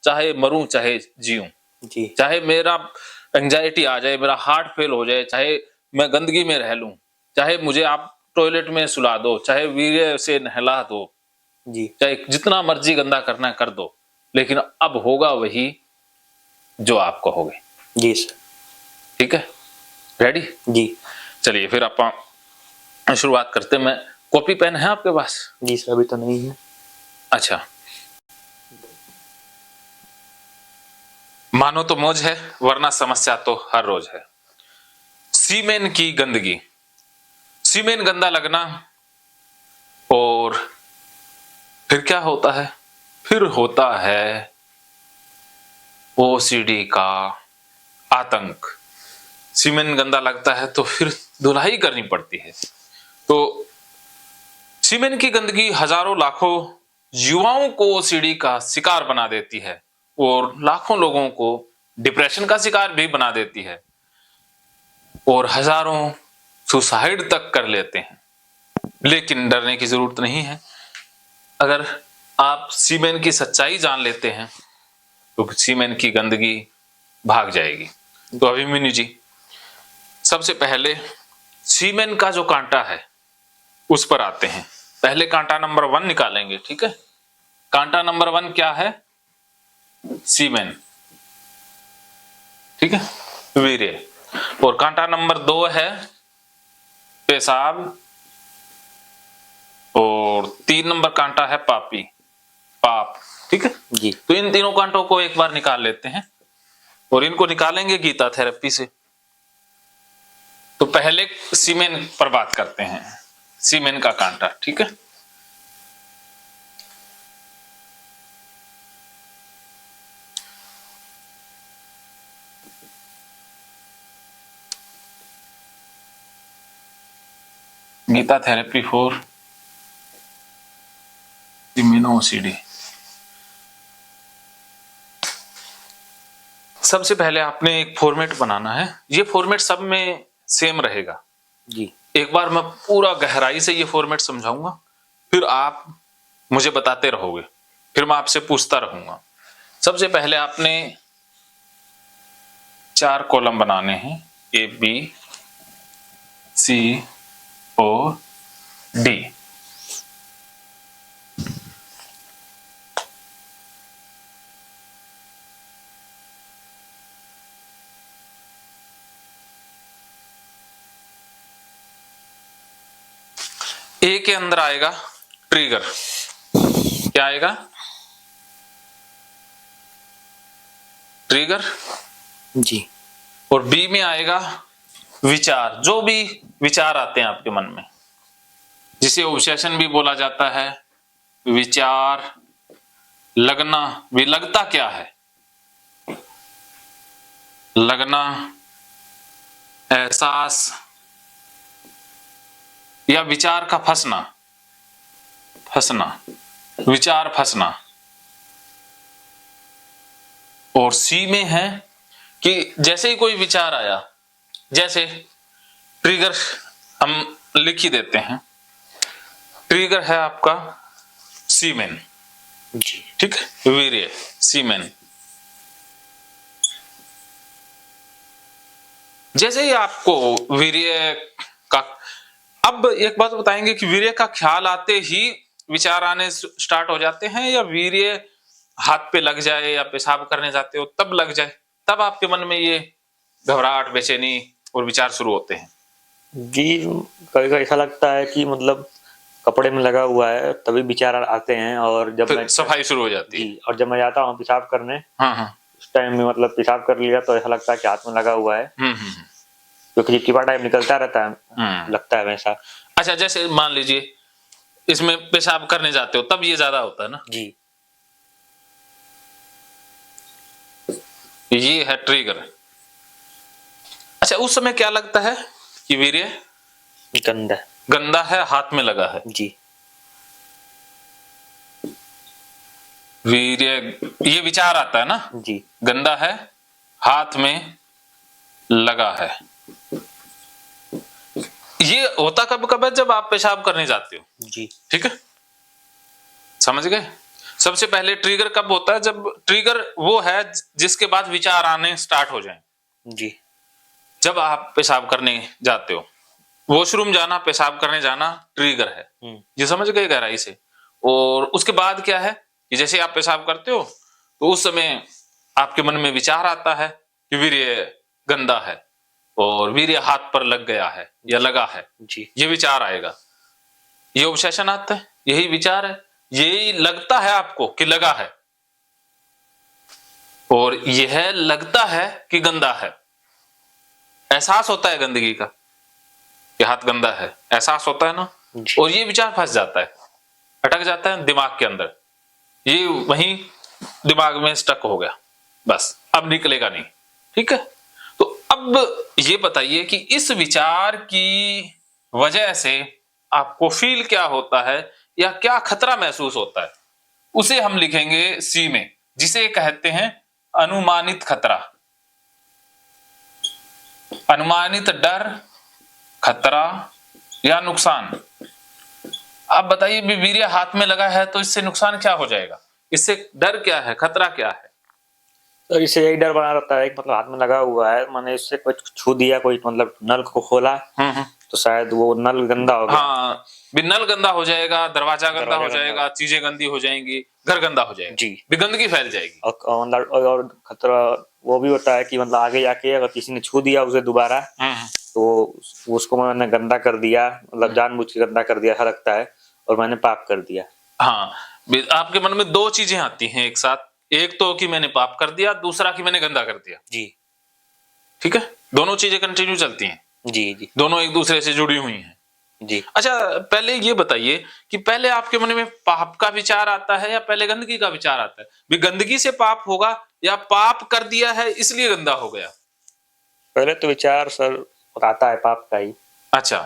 चाहे मरूं चाहे जीऊं जी चाहे मेरा एंजाइटी आ जाए, मेरा हार्ट फेल हो जाए, चाहे मैं गंदगी में रह लूं, चाहे मुझे आप टॉयलेट में सुला दो, चाहे वीर्य से नहला दो, जी चाहे जितना मर्जी गंदा करना है कर दो, लेकिन अब होगा वही जो आप कहोगे। जी सर। ठीक है, रेडी? जी चलिए फिर आप शुरुआत करते हैं। मैं कॉपी पेन है आपके पास? जी सर अभी तो नहीं है। अच्छा, मानो तो मौज है वरना समस्या तो हर रोज है। सीमेन की गंदगी, सीमेन गंदा लगना, और फिर क्या होता है? फिर होता है ओसीडी का आतंक। सीमेन गंदा लगता है तो फिर धुलाई करनी पड़ती है। तो सीमेन की गंदगी हजारों लाखों युवाओं को ओसीडी का शिकार बना देती है और लाखों लोगों को डिप्रेशन का शिकार भी बना देती है और हजारों सुसाइड तक कर लेते हैं। लेकिन डरने की जरूरत नहीं है। अगर आप सीमेन की सच्चाई जान लेते हैं तो सीमेन की गंदगी भाग जाएगी। तो अभिमन्यु जी, सबसे पहले सीमेन का जो कांटा है उस पर आते हैं। पहले कांटा नंबर 1 निकालेंगे, ठीक है? कांटा नंबर 1 क्या है? सीमेन, ठीक है, वीर्य। और कांटा नंबर 2 है पेशाब, और 3 नंबर कांटा है पापी, पाप, ठीक है जी तो इन तीनों कांटों को एक बार निकाल लेते हैं और इनको निकालेंगे गीता थेरेपी से। तो पहले सीमेन पर बात करते हैं, सीमेन का कांटा, ठीक है? गीता थेरेपी फॉर सीमेन ओसीडी। सबसे पहले आपने एक फॉर्मेट बनाना है। ये फॉर्मेट सब में सेम रहेगा। जी एक बार मैं पूरा गहराई से ये फॉर्मेट समझाऊंगा, फिर आप मुझे बताते रहोगे, फिर मैं आपसे पूछता रहूंगा। सबसे पहले आपने 4 कॉलम बनाने हैं, A B C O D. ए के अंदर आएगा ट्रिगर, क्या आएगा? ट्रिगर। जी और बी में आएगा विचार, जो भी विचार आते हैं आपके मन में, जिसे ऑब्सेशन भी बोला जाता है। विचार, लगना, भी लगता क्या है? लगना, एहसास, या विचार का फंसना, फंसना, विचार फंसना। और सी में है कि जैसे ही कोई विचार आया, जैसे ट्रिगर हम लिख ही देते हैं, ट्रिगर है आपका सीमेन, जी ठीक है, वीर्य, सीमेन। जैसे ही आपको वीर्य का, अब एक बात बताएंगे कि वीर्य का ख्याल आते ही विचार आने स्टार्ट हो जाते हैं, या वीर्य हाथ पे लग जाए या पेशाब करने जाते हो तब लग जाए, तब आपके मन में ये घबराहट, बेचैनी और विचार शुरू होते हैं? जी कभी कभी ऐसा लगता है कि मतलब कपड़े में लगा हुआ है तभी विचार आते हैं, और जब मैं सफाई शुरू हो जाती है। जी, और जब मैं जाता हूँ पेशाब करने, हाँ हाँ, उस टाइम में मतलब पेशाब कर लिया तो ऐसा लगता है कि हाथ में लगा हुआ है, क्योंकि चिपचिपा टाइप निकलता रहता है, लगता है वैसा। अच्छा, जैसे मान लीजिए इसमें पेशाब करने जाते हो तब ये ज्यादा होता है ना? जी ये है ट्रिगर। अच्छा, उस समय क्या लगता है कि वीर्य गंदा गंदा है, हाथ में लगा है। जी वीर्य, ये विचार आता है ना, जी गंदा है, हाथ में लगा है। ये होता कब कब है? जब आप पेशाब करने जाते हो, जी ठीक है, समझ गए? सबसे पहले ट्रिगर कब होता है? जब ट्रिगर वो है जिसके बाद विचार आने स्टार्ट हो जाएं। जी। जब आप पेशाब करने जाते हो, वॉशरूम जाना, पेशाब करने जाना ट्रिगर है, ये समझ गए गहराई से। और उसके बाद क्या है कि जैसे आप पेशाब करते हो तो उस समय आपके मन में विचार आता है कि वीर्य गंदा है और वीर्य हाथ पर लग गया है या लगा है, जी। ये विचार आएगा, ये ऑब्सेशन आता है, यही विचार है, यही लगता है आपको कि लगा है और यह लगता है कि गंदा है। एहसास होता है गंदगी का कि हाथ गंदा है, एहसास होता है ना। और ये विचार फंस जाता है, अटक जाता है दिमाग के अंदर, ये वहीं दिमाग में स्टक हो गया, बस अब निकलेगा नहीं। ठीक है, तो अब ये बताइए कि इस विचार की वजह से आपको फील क्या होता है या क्या खतरा महसूस होता है, उसे हम लिखेंगे सी में, जिसे कहते हैं अनुमानित खतरा। अनुमानित डर, खतरा या नुकसान। आप बताइए, वीर्य हाथ में लगा है तो इससे नुकसान क्या हो जाएगा? इससे डर क्या है, खतरा क्या है? तो इससे यही डर बना रहता है कि मतलब हाथ में लगा हुआ है, मैंने इससे कुछ छू दिया, कोई मतलब नल को खोला तो शायद वो नल गंदा हो गया। हाँ, भी नल गंदा हो जाएगा, दरवाजा गंदा हो जाएगा, चीजें गंदी हो जाएंगी, घर गंदा हो जाएगा जी, भी गंदगी फैल जाएगी। और खतरा वो भी होता है कि मतलब आगे जाके अगर किसी ने छू दिया उसे दोबारा तो उसको मैंने गंदा कर दिया, मतलब जानबूझ के गंदा कर दिया, ऐसा लगता है, और मैंने पाप कर दिया। हाँ, आपके मन में दो चीजें आती हैं एक साथ, एक तो कि मैंने पाप कर दिया, दूसरा कि मैंने गंदा कर दिया जी। ठीक है, दोनों चीजें कंटिन्यू चलती हैं जी जी, दोनों एक दूसरे से जुड़ी हुई हैं जी। अच्छा, पहले ये बताइए कि पहले आपके मन में पाप का विचार आता है या पहले गंदगी का विचार आता है? भी गंदगी से पाप होगा या पाप कर दिया है इसलिए गंदा हो गया? पहले तो विचार सर आता है पाप का ही। अच्छा,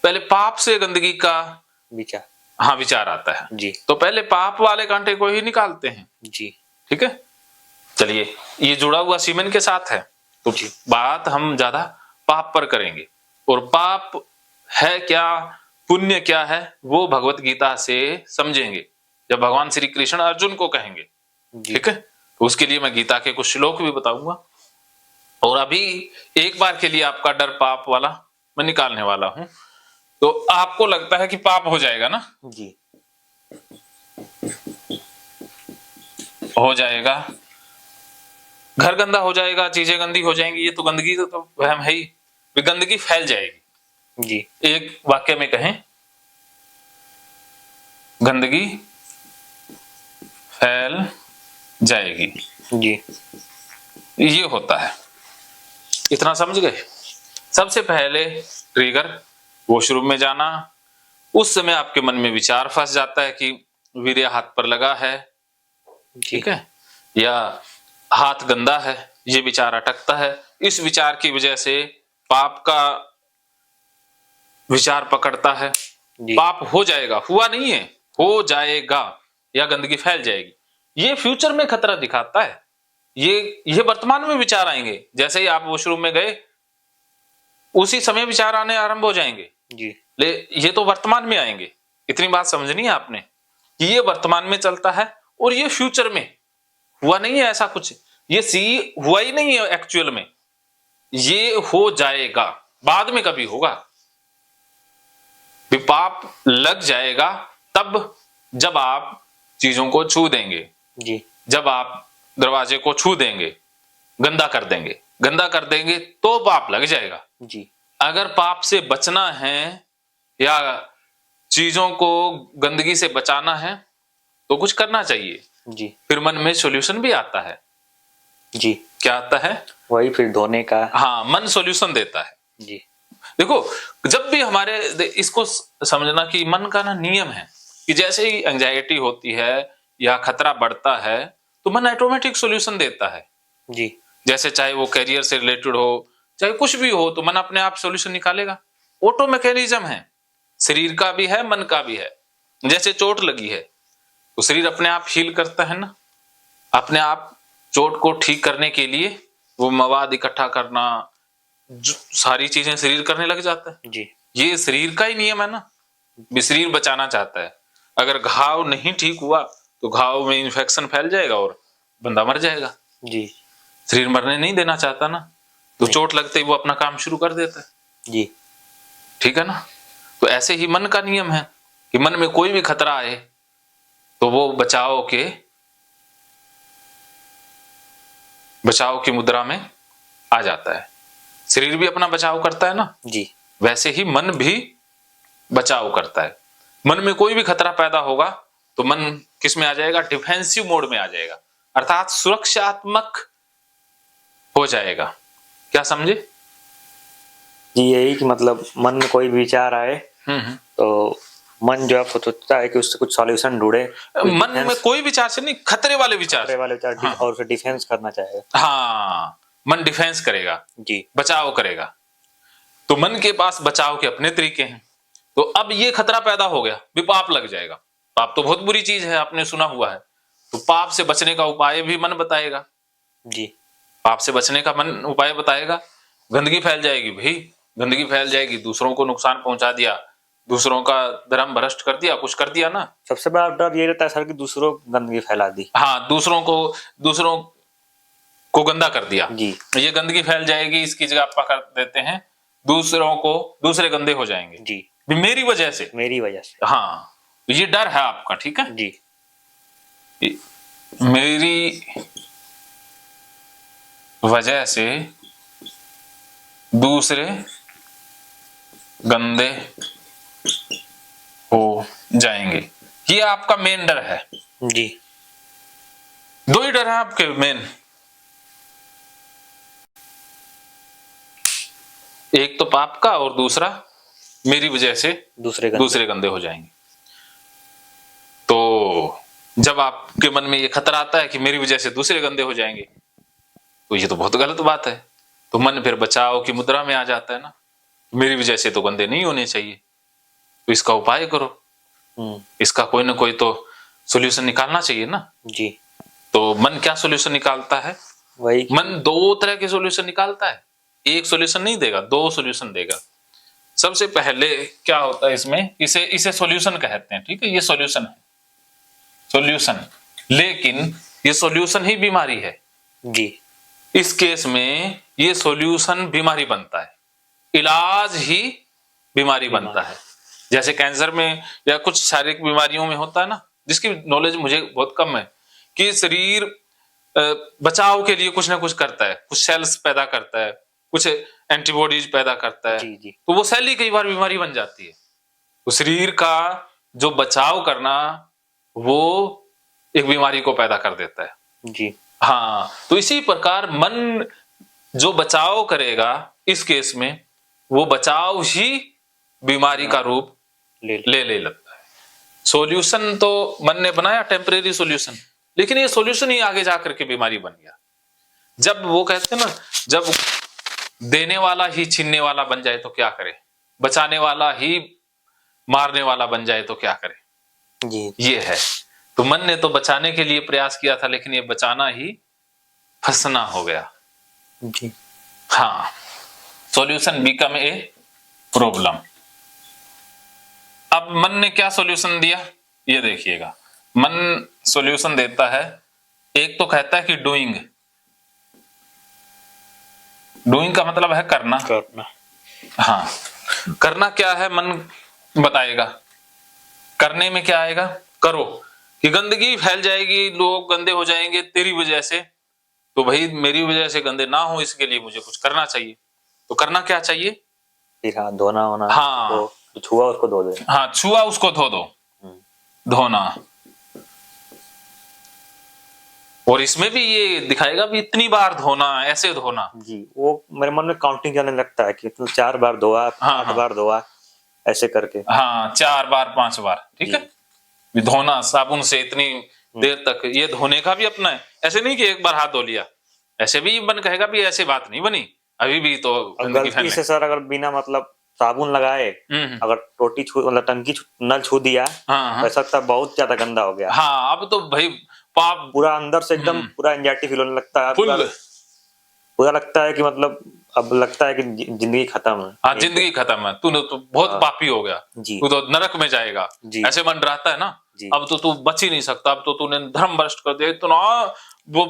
पहले पाप से गंदगी का विचार, हाँ विचार आता है जी। तो पहले पाप वाले कांटे को ही निकालते हैं जी। ठीक है, चलिए ये जुड़ा हुआ सीमेन के साथ है तो बात हम ज्यादा पाप पर करेंगे। और पाप है क्या, पुण्य क्या है, वो भगवत गीता से समझेंगे जब भगवान श्री कृष्ण अर्जुन को कहेंगे ठीक है। तो उसके लिए मैं गीता के कुछ श्लोक भी बताऊंगा और अभी एक बार के लिए आपका डर पाप वाला मैं निकालने वाला हूं। तो आपको लगता है कि पाप हो जाएगा ना? जी, हो जाएगा, घर गंदा हो जाएगा, चीजें गंदी हो जाएंगी, ये तो गंदगी तो वहम है ही, गंदगी फैल जाएगी जी। एक वाक्य में कहें, गंदगी फैल जाएगी जी। ये होता है, इतना समझ गए। सबसे पहले ट्रिगर वॉशरूम में जाना, उस समय आपके मन में विचार फंस जाता है कि वीर्य हाथ पर लगा है ठीक है, या हाथ गंदा है, ये विचार अटकता है। इस विचार की वजह से पाप का विचार पकड़ता है, पाप हो जाएगा, हुआ नहीं है, हो जाएगा या गंदगी फैल जाएगी, ये फ्यूचर में खतरा दिखाता है। ये वर्तमान में विचार आएंगे, जैसे ही आप वॉशरूम में गए उसी समय विचार आने आरंभ हो जाएंगे जी। ये तो वर्तमान में आएंगे, इतनी बात समझनी है आपने कि ये वर्तमान में चलता है और ये फ्यूचर में, हुआ नहीं है ऐसा कुछ, ये सी हुआ ही नहीं है एक्चुअल में, ये हो जाएगा, बाद में कभी होगा। पाप लग जाएगा तब जब आप चीजों को छू देंगे जी, जब आप दरवाजे को छू देंगे, गंदा कर देंगे तो पाप लग जाएगा जी। अगर पाप से बचना है या चीजों को गंदगी से बचाना है तो कुछ करना चाहिए जी। फिर मन में सॉल्यूशन भी आता है जी। क्या आता है? वही फिर धोने का, हाँ, मन सॉल्यूशन देता है जी। देखो, जब भी हमारे इसको समझना कि मन का ना नियम है कि जैसे ही एंजाइटी होती है या खतरा बढ़ता है तो मन ऑटोमेटिक सॉल्यूशन देता है जी। जैसे चाहे वो करियर से रिलेटेड हो, चाहे कुछ भी हो, तो मन अपने आप सॉल्यूशन निकालेगा। ऑटो मैकेनिज्म है, शरीर का भी है, मन का भी है। जैसे चोट लगी है तो शरीर अपने आप हील करता है ना, अपने आप चोट को ठीक करने के लिए वो मवाद इकट्ठा करना, सारी चीजें शरीर करने लग जाता है जी। ये शरीर का ही नियम है ना, भी शरीर बचाना चाहता है। अगर घाव नहीं ठीक हुआ तो घाव में इन्फेक्शन फैल जाएगा और बंदा मर जाएगा। जी शरीर मरने नहीं देना चाहता ना, तो नहीं। चोट लगते ही वो अपना काम शुरू कर देता है। जी ठीक है ना। तो ऐसे ही मन का नियम है कि मन में कोई भी खतरा आए तो वो बचाव की मुद्रा में आ जाता है। शरीर भी अपना बचाव करता है ना, जी वैसे ही मन भी बचाव करता है। मन में कोई भी खतरा पैदा होगा तो मन किस में आ जाएगा? डिफेंसिव मोड में आ जाएगा, अर्थात सुरक्षात्मक हो जाएगा। क्या समझे? जी यही कि मतलब मन में कोई विचार आए तो मन जो है सोचता है कि उससे कुछ सॉल्यूशन ढूंढे, मन में कोई विचार से नहीं, खतरे वाले विचार, हाँ। और उसे डिफेंस करना चाहेगा। हाँ, मन डिफेंस करेगा जी बचाव करेगा। तो मन के पास बचाव के अपने तरीके हैं। तो अब ये खतरा पैदा हो गया, भी पाप लग जाएगा। पाप तो बहुत बुरी चीज है, आपने सुना हुआ है। तो पाप से बचने का उपाय भी मन बताएगा। जी पाप से बचने का मन उपाय बताएगा। गंदगी फैल जाएगी भाई, गंदगी फैल जाएगी, दूसरों को नुकसान पहुंचा दिया, दूसरों का धर्म भ्रष्ट कर दिया, कुछ कर दिया ना। सबसे बड़ा डर ये रहता है सर कि दूसरों को गंदगी फैला दी। हाँ, दूसरों को गंदा कर दिया। जी ये गंदगी फैल जाएगी, इसकी जगह आप पकड़ देते हैं दूसरे गंदे हो जाएंगे जी भी मेरी वजह से। हाँ, ये डर है आपका। ठीक है जी मेरी वजह से दूसरे गंदे हो जाएंगे, ये आपका मेन डर है। जी दो ही डर है आपके मेन, एक तो पाप का और दूसरा मेरी वजह से दूसरे गंदे हो जाएंगे। तो जब आपके मन में ये खतरा आता है कि मेरी वजह से दूसरे गंदे हो जाएंगे, तो ये तो बहुत गलत बात है। तो मन फिर बचाव की मुद्रा में आ जाता है ना, मेरी वजह से तो गंदे नहीं होने चाहिए, तो इसका उपाय करो। इसका कोई ना कोई तो सॉल्यूशन निकालना चाहिए ना। जी तो मन क्या सॉल्यूशन निकालता है? वही मन दो तरह के सॉल्यूशन निकालता है, एक सॉल्यूशन नहीं देगा, दो सॉल्यूशन देगा। सबसे पहले क्या होता है इसमें, इसे सॉल्यूशन कहते हैं। ठीक है, ये सॉल्यूशन है, सॉल्यूशन। लेकिन ये सॉल्यूशन ही बीमारी है। जी इस केस में ये सॉल्यूशन बीमारी बनता है, इलाज ही बीमारी बनता है। जैसे कैंसर में या कुछ शारीरिक बीमारियों में होता है ना, जिसकी नॉलेज मुझे बहुत कम है, कि शरीर बचाव के लिए कुछ ना कुछ करता है, कुछ सेल्स पैदा करता है, कुछ एंटीबॉडीज पैदा करता है। जी तो वो सेल ही कई बार बीमारी बन जाती है। तो शरीर का जो बचाव करना वो एक बीमारी को पैदा कर देता है। जी हाँ, तो इसी प्रकार मन जो बचाव करेगा, इस केस में वो बचाव ही बीमारी का रूप ले लगता है। सॉल्यूशन तो मन ने बनाया, टेम्परेरी सॉल्यूशन, लेकिन ये सॉल्यूशन ही आगे जाकर के बीमारी बन गया। जब वो कहते हैं ना, जब देने वाला ही छीनने वाला बन जाए तो क्या करे, बचाने वाला ही मारने वाला बन जाए तो क्या करे। जी ये है। तो मन ने तो बचाने के लिए प्रयास किया था, लेकिन ये बचाना ही फंसना हो गया। जी हाँ, सॉल्यूशन बिकम ए प्रॉब्लम। अब मन ने क्या सॉल्यूशन दिया, ये देखिएगा। मन सॉल्यूशन देता है, एक तो कहता है कि डूइंग का मतलब है करना। हाँ, करना क्या है मन बताएगा। करने में क्या आएगा, करो, कि गंदगी फैल जाएगी, लोग गंदे हो जाएंगे तेरी वजह से, तो भाई मेरी वजह से गंदे ना हो, इसके लिए मुझे कुछ करना चाहिए। तो करना क्या चाहिए, फिर हाँ धोना होना। हाँ, तो छुआ उसको धो दे। हाँ, छुआ उसको धो दो, धोना। और इसमें भी ये दिखाएगा भी इतनी बार धोना, ऐसे धोना। जी, वो मेरे मन में काउंटिंग जाने लगता है कि 4 बार धोआ, 8 बार धोआ, ऐसे करके। हाँ, 4 बार 5 बार, ठीक है। धोना साबुन से इतनी देर तक, ये धोने का भी अपना है। ऐसे नहीं कि एक बार हाथ धो लिया, ऐसे भी मन कहेगा भी ऐसे बात नहीं बनी, अभी भी तो गलती से सर अगर बिना मतलब साबुन लगाए अगर टोटी मतलब टंकी नल छू दिया, ऐसा लगता है बहुत ज्यादा गंदा हो गया। हाँ, अब तो भाई पाप पूरा अंदर से एकदम पूरा एंजाइटी फील होने लगता है, पूरा लगता है कि मतलब अब लगता है कि जिंदगी खत्म है। हाँ, जिंदगी खत्म है, तू तो बहुत पापी हो गया, तू तो नरक में जाएगा, ऐसे मन रहता है ना। जी। अब तो तू बच ही नहीं सकता, अब तो तूने धर्म भ्रष्ट कर दिया, तो ना वो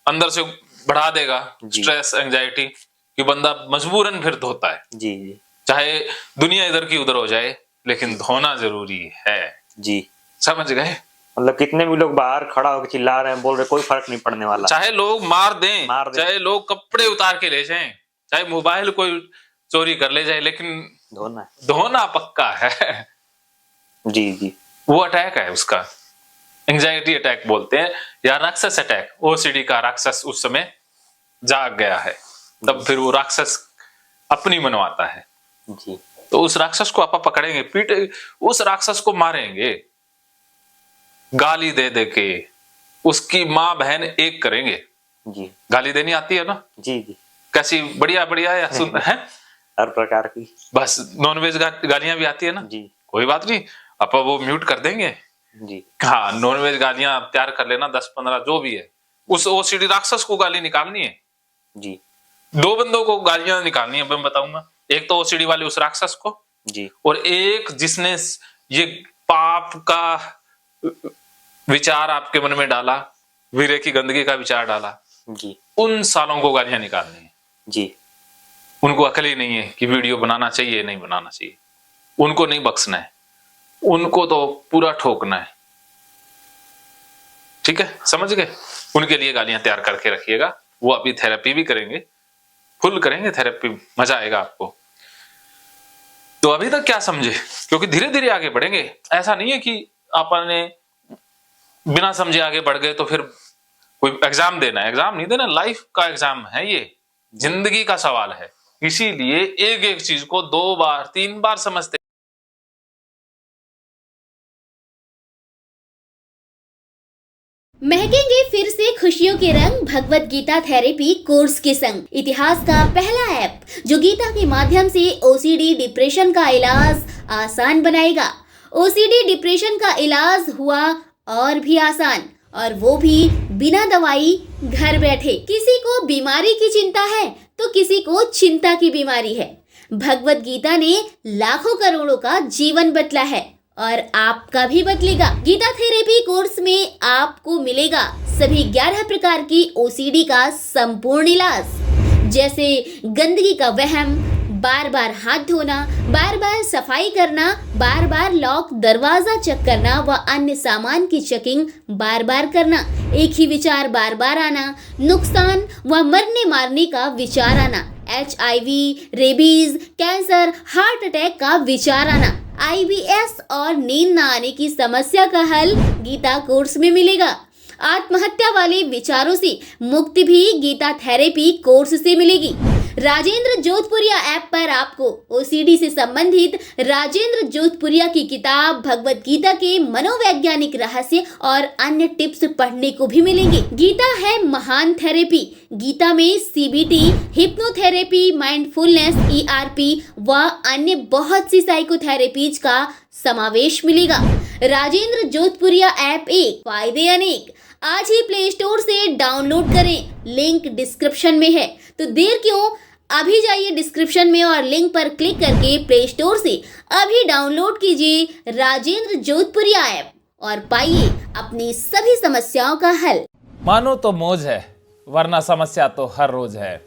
अंदर से बढ़ा देगा जी। स्ट्रेस एंजाइटी कि बंदा मजबूरन फिर धोता है, जी जी चाहे दुनिया इधर की उधर हो जाए लेकिन धोना जरूरी है। जी। समझ गए? मतलब कितने भी लोग बाहर खड़ा होकर चिल्ला रहे हैं, बोल रहे, कोई फर्क नहीं पड़ने वाला। चाहे लोग मार दें, चाहे लोग कपड़े उतार के ले जाएं, चाहे मोबाइल कोई चोरी कर ले जाए, लेकिन धोना है। धोना पक्का है। जी जी। वो अटैक है उसका, एंजाइटी अटैक बोलते हैं, या राक्षस अटैक। ओसीडी का राक्षस उस समय जाग गया है, तब फिर वो राक्षस अपनी मनवाता है। जी। तो उस राक्षस को आप पकड़ेंगे, पीटे, उस राक्षस को मारेंगे, गाली दे दे के उसकी माँ बहन एक करेंगे। जी। गाली देनी आती है ना? जी जी। कैसी बढ़िया बढ़िया या सुन है? हर प्रकार की। बस नॉनवेज गालियां भी आती है ना? जी। कोई बात नहीं, आप वो म्यूट कर देंगे। जी। हाँ, नॉनवेज गालियां तैयार कर लेना, 10-15 जो भी है। उस ओसीडी राक्षस को गाली निकालनी है। जी। 2 बंदों को गालियां निकालनी है, मैं बताऊंगा। एक तो ओसीडी वाले उस राक्षस को, जी। और एक जिसने ये पाप का विचार आपके मन में डाला, वीरे की गंदगी का विचार डाला, जी। उन सालों को गालियां निकालनी है। जी। उनको अकल ही नहीं है कि वीडियो बनाना चाहिए नहीं बनाना चाहिए, उनको नहीं बख्शना है, उनको तो पूरा ठोकना है। ठीक है, समझ गए? उनके लिए गालियां तैयार करके रखिएगा। वो अभी थेरेपी भी करेंगे, फुल करेंगे थेरेपी, मजा आएगा आपको। तो अभी तक क्या समझे? क्योंकि धीरे धीरे आगे बढ़ेंगे। ऐसा नहीं है कि आपने बिना समझे आगे बढ़ गए तो फिर कोई एग्जाम देना है। एग्जाम नहीं देना, लाइफ का एग्जाम है, ये जिंदगी का सवाल है। इसीलिए एक एक चीज को 2 बार 3 बार समझते। महकेंगे फिर से खुशियों के रंग भगवत गीता थेरेपी कोर्स के संग। इतिहास का पहला ऐप जो गीता के माध्यम से ओसीडी डिप्रेशन का इलाज आसान बनाएगा। ओसीडी डिप्रेशन का इलाज हुआ और भी आसान, और वो भी बिना दवाई, घर बैठे। किसी को बीमारी की चिंता है तो किसी को चिंता की बीमारी है। भगवत गीता ने लाखों करोड़ों का जीवन बदला है और आपका भी बदलेगा। गीता थेरेपी कोर्स में आपको मिलेगा सभी 11 प्रकार की ओसीडी का संपूर्ण इलाज, जैसे गंदगी का वहम, बार बार हाथ धोना, बार बार सफाई करना, बार बार लॉक दरवाजा चेक करना व अन्य सामान की चेकिंग बार बार करना, एक ही विचार बार बार आना, नुकसान व मरने मारने का विचार आना, HIV, rabies, cancer, heart attack का विचार आना, IBS और नींद न आने की समस्या का हल गीता कोर्स में मिलेगा। आत्महत्या वाले विचारों से मुक्ति भी गीता थेरेपी कोर्स से मिलेगी। राजेंद्र जोधपुरिया ऐप पर आपको ओसीडी से संबंधित राजेंद्र जोधपुरिया की किताब भगवत गीता के मनोवैज्ञानिक रहस्य और अन्य टिप्स पढ़ने को भी मिलेंगे। गीता है महान थेरेपी। गीता में CBT, हिप्नोथेरेपी, माइंडफुलनेस, ERP व अन्य बहुत सी साइकोथेरेपीज का समावेश मिलेगा। राजेंद्र जोधपुरिया ऐप एक, फायदे अनेक। आज ही प्ले स्टोर से डाउनलोड करें, लिंक डिस्क्रिप्शन में है। तो देर क्यों, अभी जाइए डिस्क्रिप्शन में और लिंक पर क्लिक करके प्ले स्टोर से अभी डाउनलोड कीजिए राजेंद्र जोधपुरिया ऐप और पाइए अपनी सभी समस्याओं का हल। मानो तो मौज है, वरना समस्या तो हर रोज है।